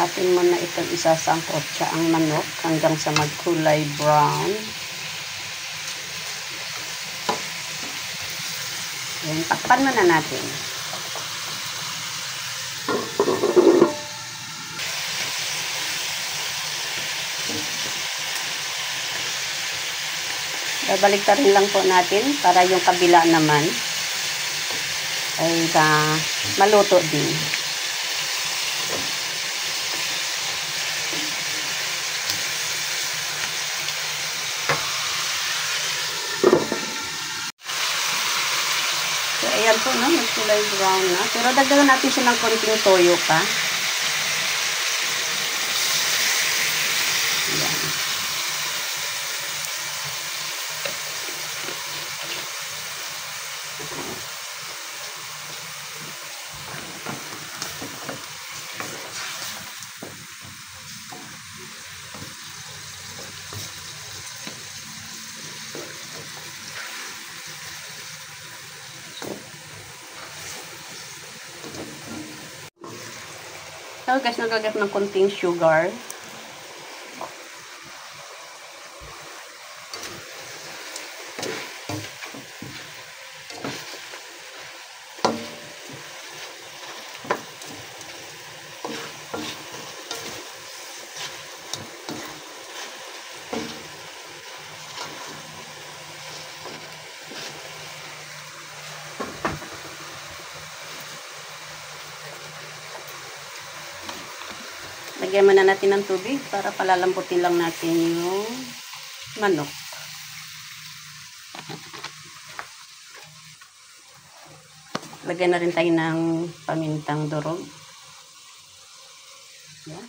Atin mo na itong isasangkot siya ang manok hanggang sa magkulay brown. Yan, takpan mo na natin. Babaliktarin lang po natin para yung kabila naman ay maluto din. So, ayan po, no? Magkulay brown na. Pero dagdagan natin siya ng konting toyo pa. Ayan. So guys, nagagat ng konting sugar. Lagyan muna natin ng tubig para palalambutin lang natin yung manok. Lagyan na rin tayo ng pamintang durog. Yan.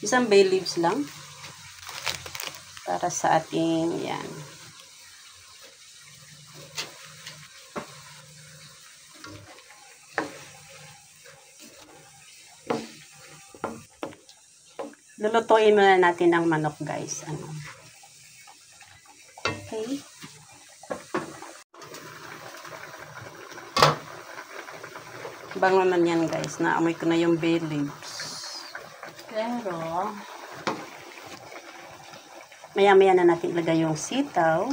Isang bay leaves lang para sa ating yan. Lulutuin muna natin ang manok, guys. Okay. Bango naman yan, guys. Naamoy ko na yung bay leaves. Pero, maya-maya na natin ilagay yung sitaw.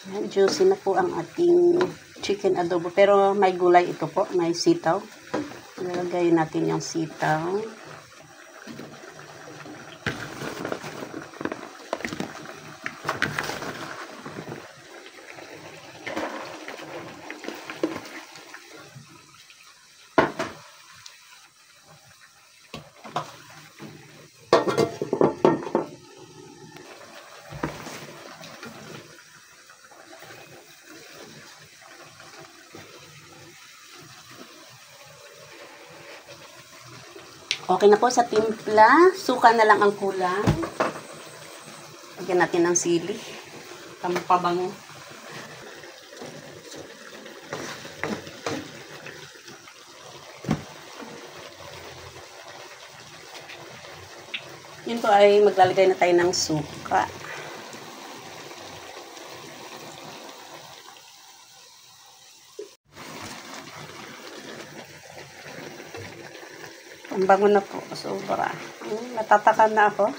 Ayan, juicy na po ang ating chicken adobo. Pero may gulay ito po, may sitaw. Ilagay natin yung sitaw. Okay na po sa timpla. Suka na lang ang kulang. Lagyan natin ng sili. Pampabango. Yun po ay maglalagay na tayo ng suka. Ang bango na po, sobra. Natataka na ako.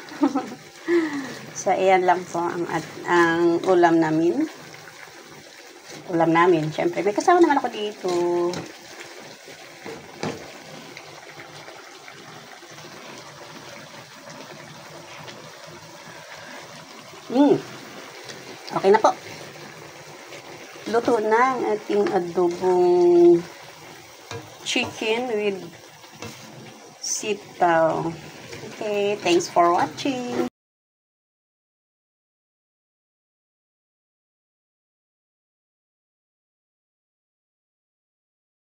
So, ayan lang po ang ulam namin. Ulam namin, syempre. May kasama naman ako dito. Okay na po. Luto na ang ating adobong chicken with sitaw. Okay, thanks for watching.